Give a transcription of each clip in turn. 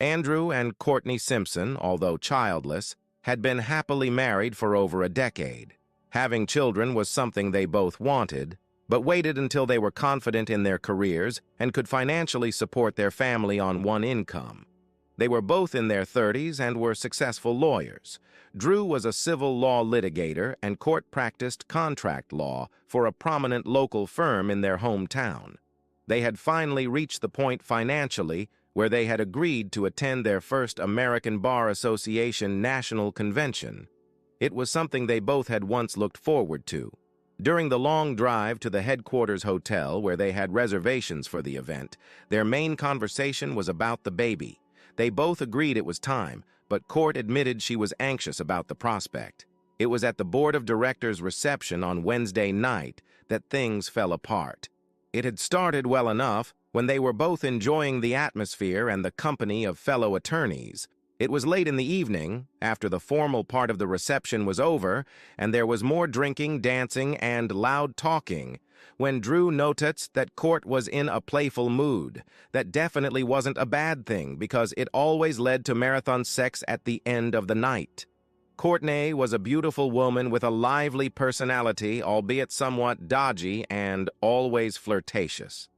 Andrew and Courtney Simpson, although childless, had been happily married for over a decade. Having children was something they both wanted, but waited until they were confident in their careers and could financially support their family on one income. They were both in their 30s and were successful lawyers. Drew was a civil law litigator and Court practiced contract law for a prominent local firm in their hometown. They had finally reached the point financially where they had agreed to attend their first American Bar Association National Convention. It was something they both had once looked forward to. During the long drive to the headquarters hotel where they had reservations for the event, their main conversation was about the baby. They both agreed it was time, but Court admitted she was anxious about the prospect. It was at the board of directors' reception on Wednesday night that things fell apart. It had started well enough when they were both enjoying the atmosphere and the company of fellow attorneys. It was late in the evening, after the formal part of the reception was over, and there was more drinking, dancing, and loud talking, when Drew noticed that Court was in a playful mood. That definitely wasn't a bad thing, because it always led to marathon sex at the end of the night. Courtney was a beautiful woman with a lively personality, albeit somewhat dodgy and always flirtatious.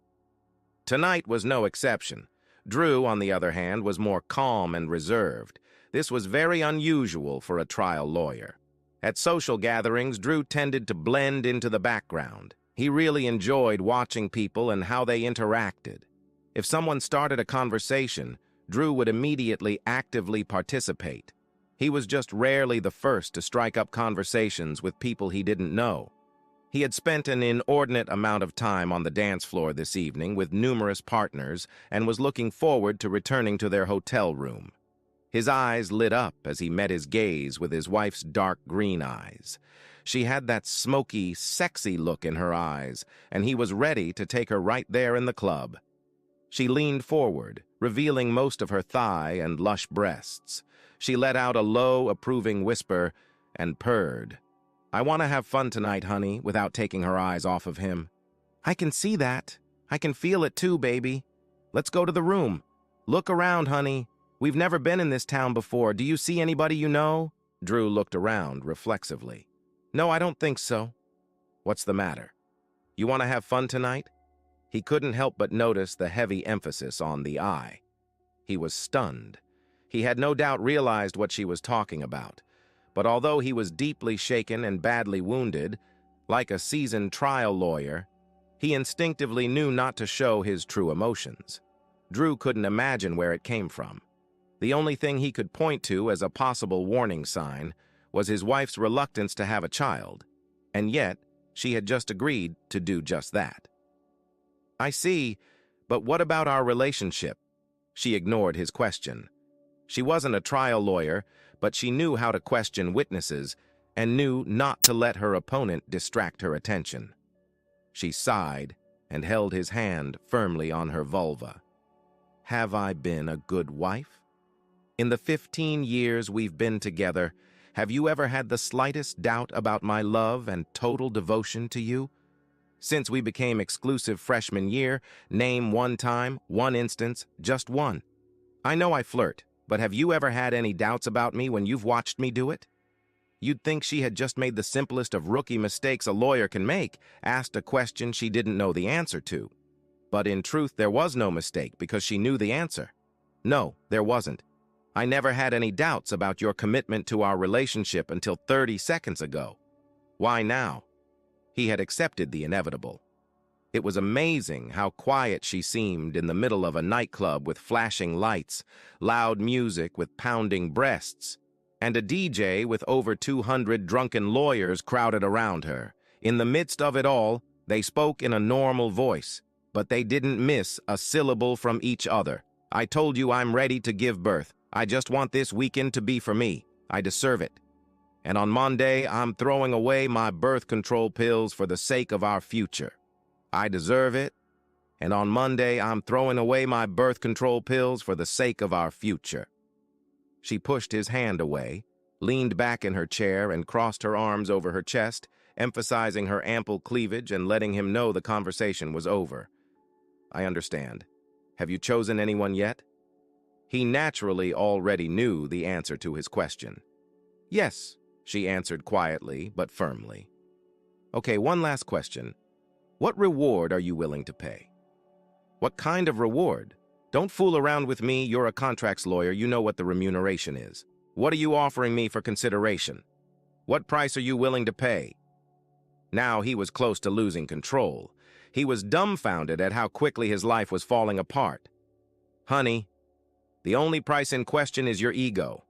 Tonight was no exception. Drew, on the other hand, was more calm and reserved. This was very unusual for a trial lawyer. At social gatherings, Drew tended to blend into the background. He really enjoyed watching people and how they interacted. If someone started a conversation, Drew would immediately actively participate. He was just rarely the first to strike up conversations with people he didn't know. He had spent an inordinate amount of time on the dance floor this evening with numerous partners and was looking forward to returning to their hotel room. His eyes lit up as he met his gaze with his wife's dark green eyes. She had that smoky, sexy look in her eyes, and he was ready to take her right there in the club. She leaned forward, revealing most of her thigh and lush breasts. She let out a low, approving whisper and purred. "I want to have fun tonight, honey," without taking her eyes off of him. "I can see that. I can feel it too, baby. Let's go to the room. Look around, honey. We've never been in this town before. Do you see anybody you know?" Drew looked around reflexively. "No, I don't think so." "What's the matter? You want to have fun tonight?" He couldn't help but notice the heavy emphasis on the I. He was stunned. He had no doubt realized what she was talking about. But although he was deeply shaken and badly wounded, like a seasoned trial lawyer, he instinctively knew not to show his true emotions. Drew couldn't imagine where it came from. The only thing he could point to as a possible warning sign was his wife's reluctance to have a child, and yet she had just agreed to do just that. "I see, but what about our relationship?" She ignored his question. She wasn't a trial lawyer, but she knew how to question witnesses and knew not to let her opponent distract her attention. She sighed and held his hand firmly on her vulva. "Have I been a good wife? In the 15 years we've been together, have you ever had the slightest doubt about my love and total devotion to you? Since we became exclusive freshman year, name one time, one instance, just one. I know I flirt, but have you ever had any doubts about me when you've watched me do it?" You'd think she had just made the simplest of rookie mistakes a lawyer can make, asked a question she didn't know the answer to. But in truth, there was no mistake because she knew the answer. "No, there wasn't. I never had any doubts about your commitment to our relationship until 30 seconds ago. Why now?" He had accepted the inevitable. It was amazing how quiet she seemed in the middle of a nightclub with flashing lights, loud music with pounding breasts, and a DJ with over 200 drunken lawyers crowded around her. In the midst of it all, they spoke in a normal voice, but they didn't miss a syllable from each other. "I told you I'm ready to give birth. I just want this weekend to be for me. I deserve it. And on Monday, I'm throwing away my birth control pills for the sake of our future. I deserve it. And on Monday, I'm throwing away my birth control pills for the sake of our future." She pushed his hand away, leaned back in her chair, and crossed her arms over her chest, emphasizing her ample cleavage and letting him know the conversation was over. "I understand. Have you chosen anyone yet?" He naturally already knew the answer to his question. "Yes," she answered quietly but firmly. "Okay, one last question. What reward are you willing to pay?" "What kind of reward? Don't fool around with me. You're a contracts lawyer. You know what the remuneration is. What are you offering me for consideration? What price are you willing to pay?" Now he was close to losing control. He was dumbfounded at how quickly his life was falling apart. "Honey, the only price in question is your ego.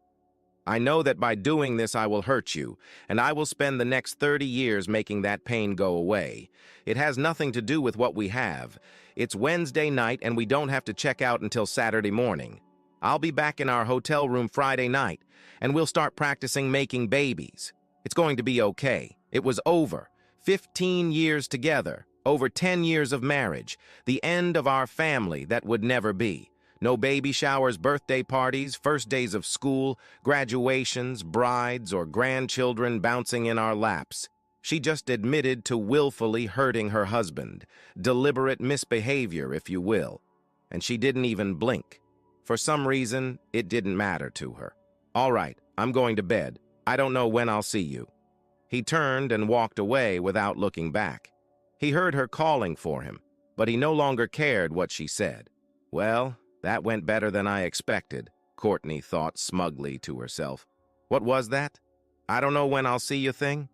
I know that by doing this I will hurt you, and I will spend the next 30 years making that pain go away. It has nothing to do with what we have. It's Wednesday night and we don't have to check out until Saturday morning. I'll be back in our hotel room Friday night, and we'll start practicing making babies. It's going to be okay. It was over. 15 years together, over 10 years of marriage, the end of our family that would never be. No baby showers, birthday parties, first days of school, graduations, brides, or grandchildren bouncing in our laps. She just admitted to willfully hurting her husband, deliberate misbehavior, if you will. And she didn't even blink. For some reason, it didn't matter to her. "All right, I'm going to bed. I don't know when I'll see you." He turned and walked away without looking back. He heard her calling for him, but he no longer cared what she said. "Well, that went better than I expected," Courtney thought smugly to herself. "What was that? I don't know when I'll see you thing?"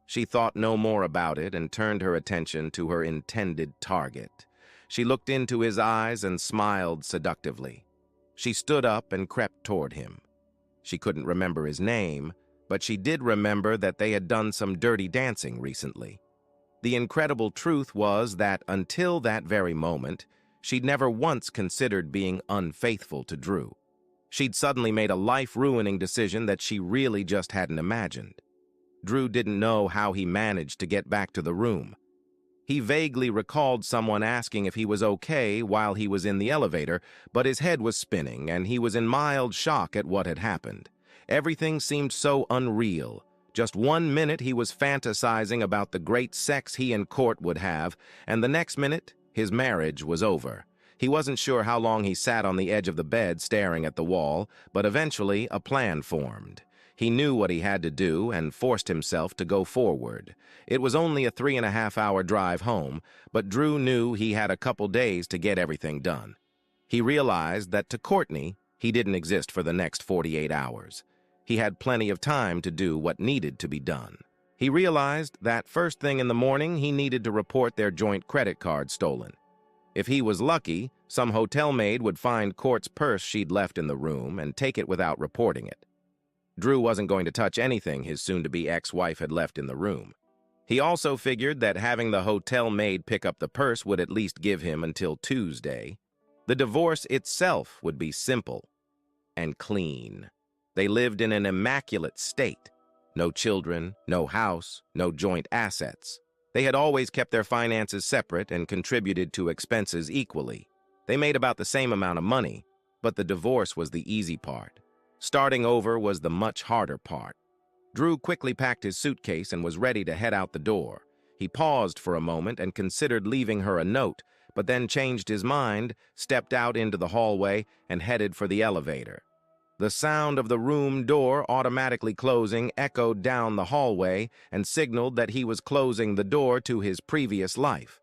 She thought no more about it and turned her attention to her intended target. She looked into his eyes and smiled seductively. She stood up and crept toward him. She couldn't remember his name, but she did remember that they had done some dirty dancing recently. The incredible truth was that until that very moment, she'd never once considered being unfaithful to Drew. She'd suddenly made a life-ruining decision that she really just hadn't imagined. Drew didn't know how he managed to get back to the room. He vaguely recalled someone asking if he was okay while he was in the elevator, but his head was spinning and he was in mild shock at what had happened. Everything seemed so unreal. Just 1 minute he was fantasizing about the great sex he and Court would have, and the next minute his marriage was over. He wasn't sure how long he sat on the edge of the bed staring at the wall, but eventually a plan formed. He knew what he had to do and forced himself to go forward. It was only a 3.5-hour drive home, but Drew knew he had a couple days to get everything done. He realized that to Courtney, he didn't exist for the next 48 hours. He had plenty of time to do what needed to be done. He realized that first thing in the morning, he needed to report their joint credit card stolen. If he was lucky, some hotel maid would find Court's purse she'd left in the room and take it without reporting it. Drew wasn't going to touch anything his soon-to-be ex-wife had left in the room. He also figured that having the hotel maid pick up the purse would at least give him until Tuesday. The divorce itself would be simple and clean. They lived in an immaculate state. No children, no house, no joint assets. They had always kept their finances separate and contributed to expenses equally. They made about the same amount of money, but the divorce was the easy part. Starting over was the much harder part. Drew quickly packed his suitcase and was ready to head out the door. He paused for a moment and considered leaving her a note, but then changed his mind, stepped out into the hallway, and headed for the elevator. The sound of the room door automatically closing echoed down the hallway and signaled that he was closing the door to his previous life.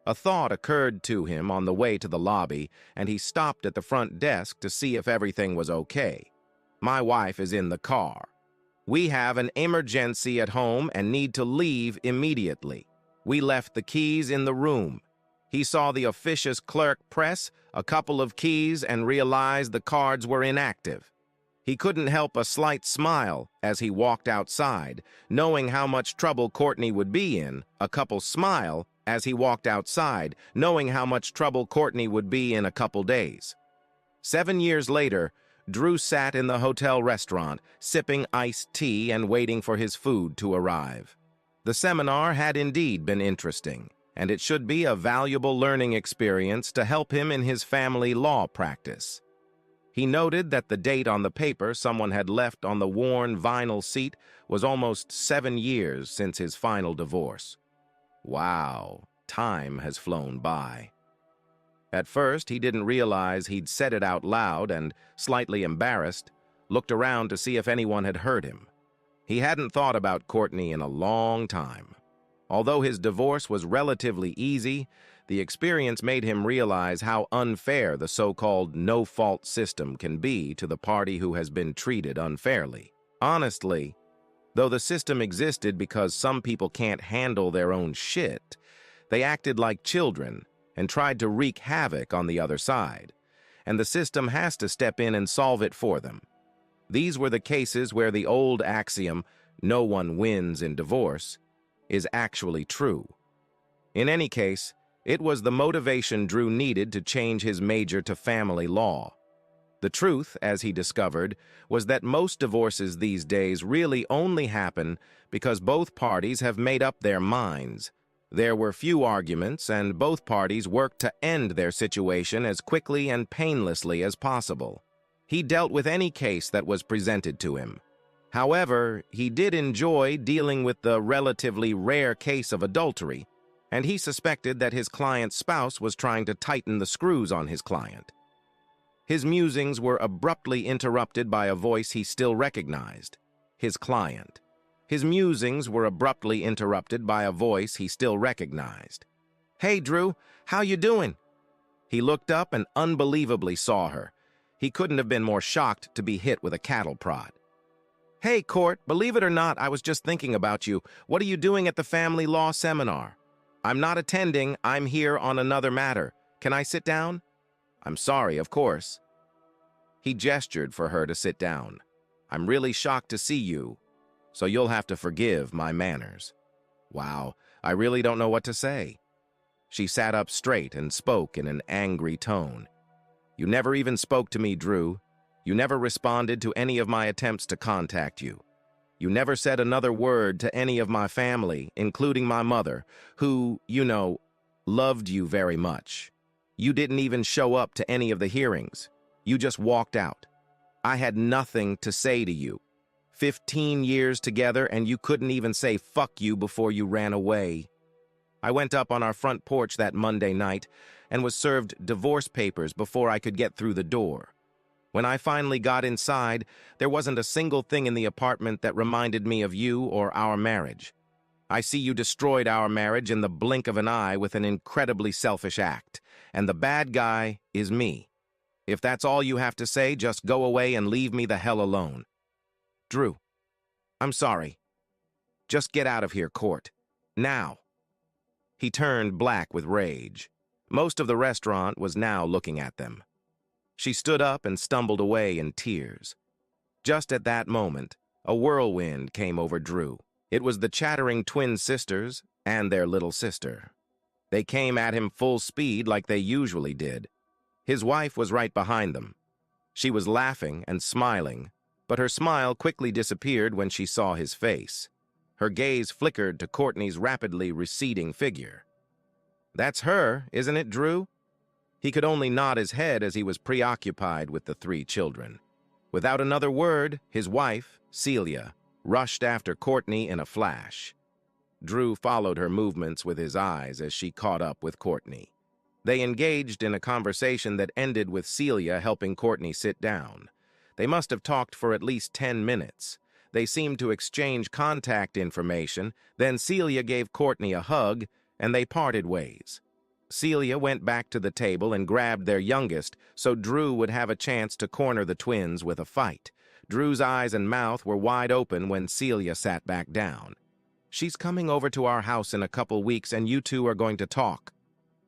A thought occurred to him on the way to the lobby, and he stopped at the front desk to see if everything was okay. "My wife is in the car. We have an emergency at home and need to leave immediately. We left the keys in the room." He saw the officious clerk press a couple of keys and realized the cards were inactive. He couldn't help a slight smile as he walked outside, knowing how much trouble Courtney would be in. A couple smile as he walked outside, knowing how much trouble Courtney would be in a couple days. 7 years later, Drew sat in the hotel restaurant, sipping iced tea and waiting for his food to arrive. The seminar had indeed been interesting, and it should be a valuable learning experience to help him in his family law practice. He noted that the date on the paper someone had left on the worn vinyl seat was almost 7 years since his final divorce. Wow, time has flown by. At first, he didn't realize he'd said it out loud and, slightly embarrassed, looked around to see if anyone had heard him. He hadn't thought about Courtney in a long time. Although his divorce was relatively easy, the experience made him realize how unfair the so-called no-fault system can be to the party who has been treated unfairly. Honestly, though the system existed because some people can't handle their own shit, they acted like children and tried to wreak havoc on the other side, and the system has to step in and solve it for them. These were the cases where the old axiom, "no one wins in divorce," is actually true. In any case, it was the motivation Drew needed to change his major to family law. The truth, as he discovered, was that most divorces these days really only happen because both parties have made up their minds. There were few arguments, and both parties worked to end their situation as quickly and painlessly as possible. He dealt with any case that was presented to him. However, he did enjoy dealing with the relatively rare case of adultery, and he suspected that his client's spouse was trying to tighten the screws on his client. His musings were abruptly interrupted by a voice he still recognized, his client. His musings were abruptly interrupted by a voice he still recognized. "Hey, Drew, how you doing?" He looked up and unbelievably saw her. He couldn't have been more shocked to be hit with a cattle prod. "Hey, Court, believe it or not, I was just thinking about you. What are you doing at the family law seminar?" "I'm not attending. I'm here on another matter. Can I sit down?" "I'm sorry, of course." He gestured for her to sit down. "I'm really shocked to see you, so you'll have to forgive my manners." Wow, I really don't know what to say. She sat up straight and spoke in an angry tone. "You never even spoke to me, Drew. You never responded to any of my attempts to contact you. You never said another word to any of my family, including my mother, who, loved you very much. You didn't even show up to any of the hearings. You just walked out. I had nothing to say to you. 15 years together, and you couldn't even say fuck you before you ran away. I went up on our front porch that Monday night and was served divorce papers before I could get through the door. When I finally got inside, there wasn't a single thing in the apartment that reminded me of you or our marriage. I see you destroyed our marriage in the blink of an eye with an incredibly selfish act, and the bad guy is me. If that's all you have to say, just go away and leave me the hell alone. Drew, I'm sorry. Just get out of here, Court. Now." He turned black with rage. Most of the restaurant was now looking at them. She stood up and stumbled away in tears. Just at that moment, a whirlwind came over Drew. It was the chattering twin sisters and their little sister. They came at him full speed like they usually did. His wife was right behind them. She was laughing and smiling, but her smile quickly disappeared when she saw his face. Her gaze flickered to Courtney's rapidly receding figure. "That's her, isn't it, Drew?" He could only nod his head as he was preoccupied with the 3 children. Without another word, his wife, Celia, rushed after Courtney in a flash. Drew followed her movements with his eyes as she caught up with Courtney. They engaged in a conversation that ended with Celia helping Courtney sit down. They must have talked for at least 10 minutes. They seemed to exchange contact information, then Celia gave Courtney a hug, and they parted ways. Celia went back to the table and grabbed their youngest so Drew would have a chance to corner the twins with a fight. Drew's eyes and mouth were wide open when Celia sat back down. "She's coming over to our house in a couple weeks, and you two are going to talk.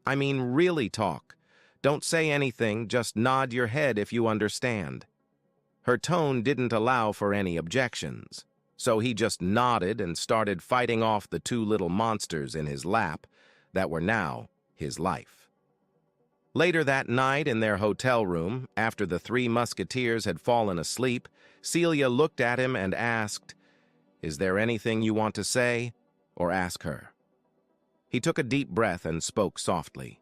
I mean, really talk. Don't say anything, just nod your head if you understand." Her tone didn't allow for any objections, so he just nodded and started fighting off the 2 little monsters in his lap that were now his life. Later that night in their hotel room, after the 3 musketeers had fallen asleep, Celia looked at him and asked, "Is there anything you want to say, or ask her?" He took a deep breath and spoke softly.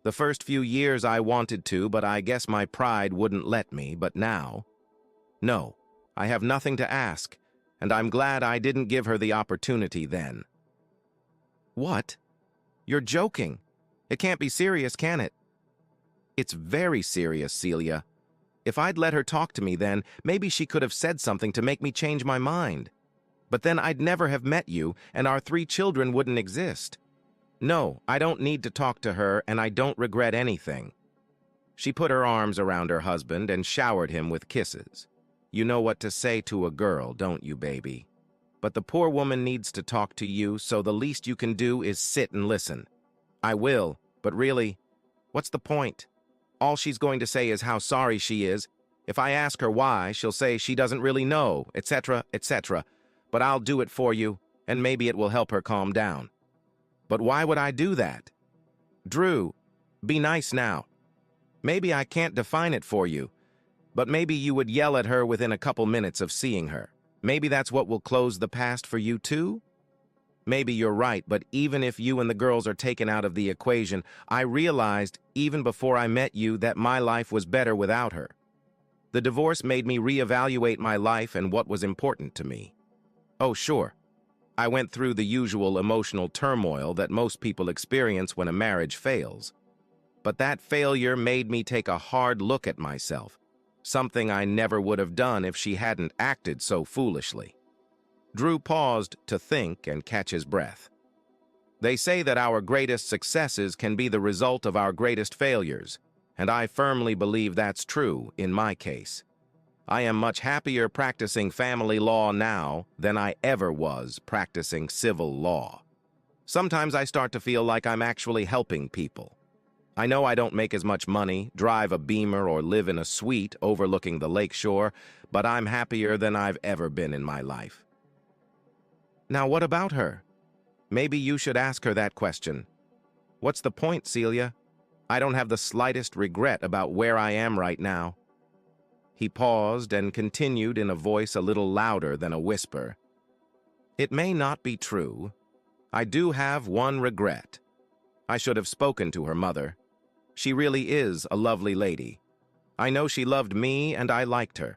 "The first few years I wanted to, but I guess my pride wouldn't let me, but now, no, I have nothing to ask, and I'm glad I didn't give her the opportunity then." "What? You're joking. It can't be serious, can it?" It's very serious, Celia. If I'd let her talk to me then, maybe she could have said something to make me change my mind. But then I'd never have met you, and our 3 children wouldn't exist. No, I don't need to talk to her, and I don't regret anything. She put her arms around her husband and showered him with kisses. You know what to say to a girl, don't you, baby? But the poor woman needs to talk to you, so the least you can do is sit and listen. I will, but really, what's the point? All she's going to say is how sorry she is. If I ask her why, she'll say she doesn't really know, etc., etc. But I'll do it for you, and maybe it will help her calm down. But why would I do that? Drew, be nice now. Maybe I can't define it for you, but maybe you would yell at her within a couple minutes of seeing her. Maybe that's what will close the past for you too? Maybe you're right, but even if you and the girls are taken out of the equation, I realized, even before I met you, that my life was better without her. The divorce made me reevaluate my life and what was important to me. Oh, sure. I went through the usual emotional turmoil that most people experience when a marriage fails. But that failure made me take a hard look at myself, something I never would have done if she hadn't acted so foolishly. Drew paused to think and catch his breath. They say that our greatest successes can be the result of our greatest failures, and I firmly believe that's true in my case. I am much happier practicing family law now than I ever was practicing civil law. Sometimes I start to feel like I'm actually helping people. I know I don't make as much money, drive a Beamer, or live in a suite overlooking the lakeshore, but I'm happier than I've ever been in my life. Now, what about her? Maybe you should ask her that question. What's the point, Celia? I don't have the slightest regret about where I am right now. He paused and continued in a voice a little louder than a whisper. It may not be true. I do have one regret. I should have spoken to her mother. She really is a lovely lady. I know she loved me and I liked her.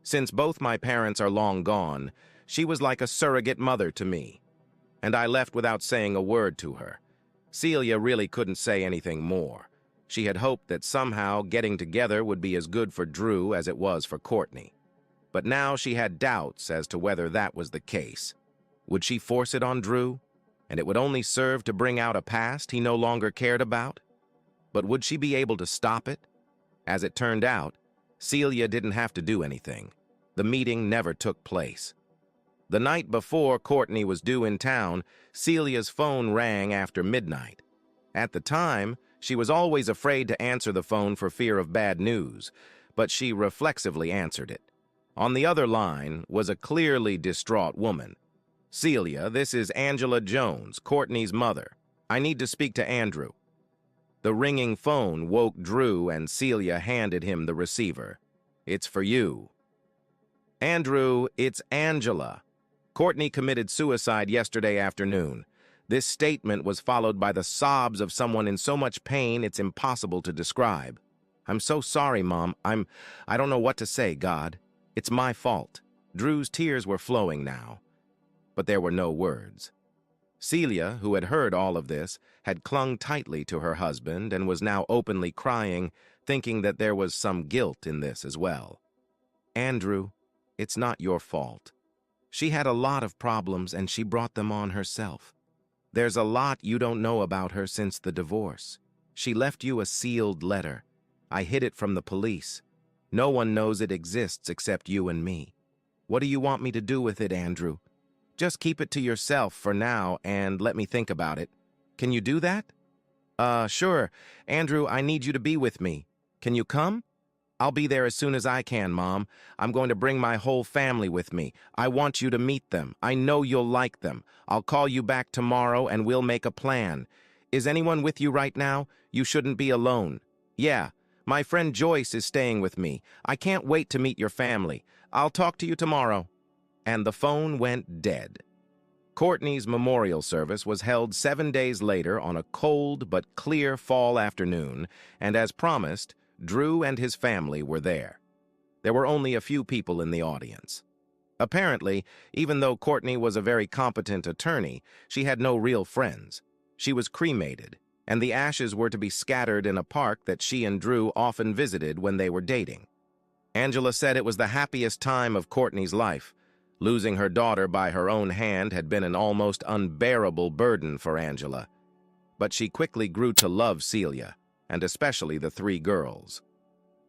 Since both my parents are long gone, she was like a surrogate mother to me. And I left without saying a word to her. Celia really couldn't say anything more. She had hoped that somehow getting together would be as good for Drew as it was for Courtney. But now she had doubts as to whether that was the case. Would she force it on Drew? And it would only serve to bring out a past he no longer cared about? But would she be able to stop it? As it turned out, Celia didn't have to do anything. The meeting never took place. The night before Courtney was due in town, Celia's phone rang after midnight. At the time, she was always afraid to answer the phone for fear of bad news, but she reflexively answered it. On the other line was a clearly distraught woman. Celia, this is Angela Jones, Courtney's mother. I need to speak to Andrew. The ringing phone woke Drew and Celia handed him the receiver. It's for you. Andrew, it's Angela. Courtney committed suicide yesterday afternoon. This statement was followed by the sobs of someone in so much pain it's impossible to describe. I'm so sorry, Mom. I don't know what to say, God. It's my fault. Drew's tears were flowing now, but there were no words. Celia, who had heard all of this, had clung tightly to her husband and was now openly crying, thinking that there was some guilt in this as well. Andrew, it's not your fault. She had a lot of problems and she brought them on herself. There's a lot you don't know about her since the divorce. She left you a sealed letter. I hid it from the police. No one knows it exists except you and me. What do you want me to do with it, Andrew? Just keep it to yourself for now and let me think about it. Can you do that? Sure. Andrew, I need you to be with me. Can you come? I'll be there as soon as I can, Mom. I'm going to bring my whole family with me. I want you to meet them. I know you'll like them. I'll call you back tomorrow and we'll make a plan. Is anyone with you right now? You shouldn't be alone. Yeah, my friend Joyce is staying with me. I can't wait to meet your family. I'll talk to you tomorrow. And the phone went dead. Courtney's memorial service was held 7 days later on a cold but clear fall afternoon, and as promised, Drew and his family were there. There were only a few people in the audience. Apparently, even though Courtney was a very competent attorney, she had no real friends. She was cremated, and the ashes were to be scattered in a park that she and Drew often visited when they were dating. Angela said it was the happiest time of Courtney's life. Losing her daughter by her own hand had been an almost unbearable burden for Angela. But she quickly grew to love Celia, and especially the three girls.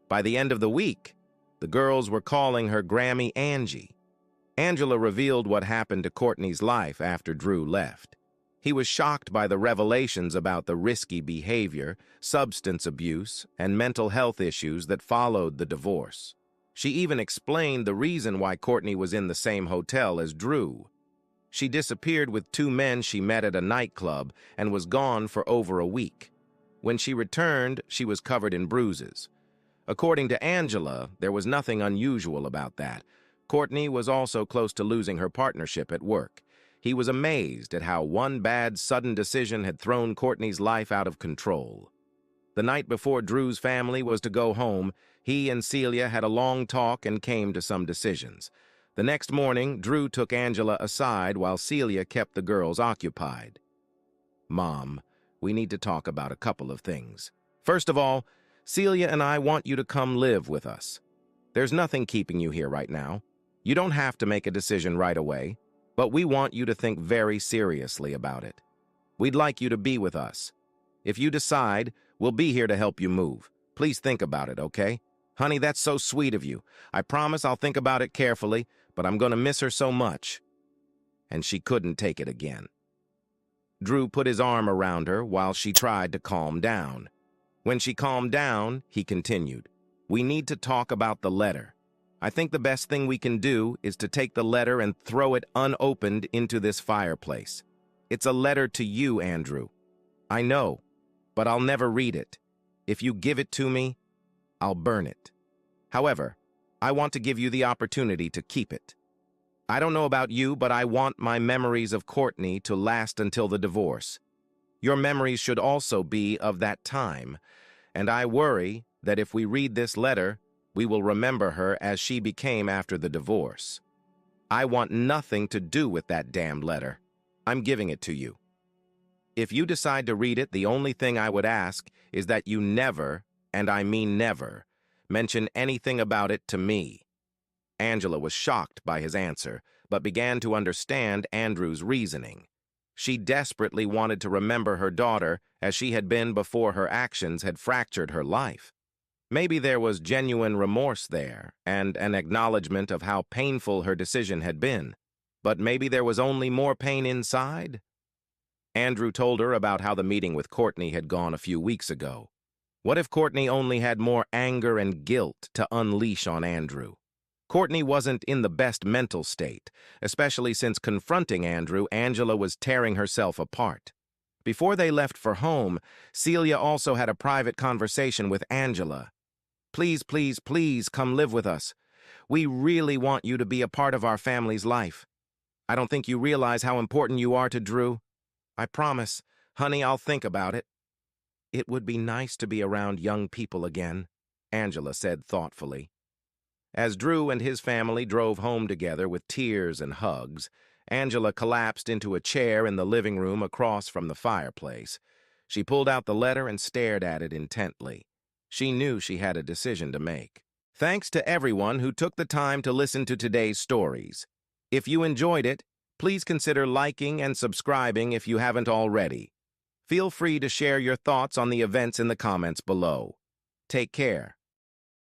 By the end of the week, the girls were calling her Grammy Angie. Angela revealed what happened to Courtney's life after Drew left. He was shocked by the revelations about the risky behavior, substance abuse, and mental health issues that followed the divorce. She even explained the reason why Courtney was in the same hotel as Drew. She disappeared with two men she met at a nightclub and was gone for over a week. When she returned, she was covered in bruises. According to Angela, there was nothing unusual about that. Courtney was also close to losing her partnership at work. He was amazed at how one bad, sudden decision had thrown Courtney's life out of control. The night before Drew's family was to go home, he and Celia had a long talk and came to some decisions. The next morning, Drew took Angela aside while Celia kept the girls occupied. "Mom, we need to talk about a couple of things. First of all, Celia and I want you to come live with us. There's nothing keeping you here right now. You don't have to make a decision right away, but we want you to think very seriously about it. We'd like you to be with us. If you decide, we'll be here to help you move. Please think about it, okay? Honey, that's so sweet of you. I promise I'll think about it carefully, but I'm going to miss her so much." And she couldn't take it again. Drew put his arm around her while she tried to calm down. When she calmed down, he continued, "We need to talk about the letter. I think the best thing we can do is to take the letter and throw it unopened into this fireplace. It's a letter to you, Andrew. I know, but I'll never read it. If you give it to me, I'll burn it. However, I want to give you the opportunity to keep it. I don't know about you, but I want my memories of Courtney to last until the divorce. Your memories should also be of that time, and I worry that if we read this letter, we will remember her as she became after the divorce. I want nothing to do with that damned letter. I'm giving it to you. If you decide to read it, the only thing I would ask is that you never, and I mean never, mention anything about it to me." Angela was shocked by his answer, but began to understand Andrew's reasoning. She desperately wanted to remember her daughter as she had been before her actions had fractured her life. Maybe there was genuine remorse there, and an acknowledgement of how painful her decision had been. But maybe there was only more pain inside? Andrew told her about how the meeting with Courtney had gone a few weeks ago. What if Courtney only had more anger and guilt to unleash on Andrew? Courtney wasn't in the best mental state, especially since confronting Andrew, Angela was tearing herself apart. Before they left for home, Celia also had a private conversation with Angela. "Please, please, please come live with us. We really want you to be a part of our family's life. I don't think you realize how important you are to Drew. I promise, honey, I'll think about it." "It would be nice to be around young people again," Angela said thoughtfully. As Drew and his family drove home together with tears and hugs, Angela collapsed into a chair in the living room across from the fireplace. She pulled out the letter and stared at it intently. She knew she had a decision to make. Thanks to everyone who took the time to listen to today's stories. If you enjoyed it, please consider liking and subscribing if you haven't already. Feel free to share your thoughts on the events in the comments below. Take care.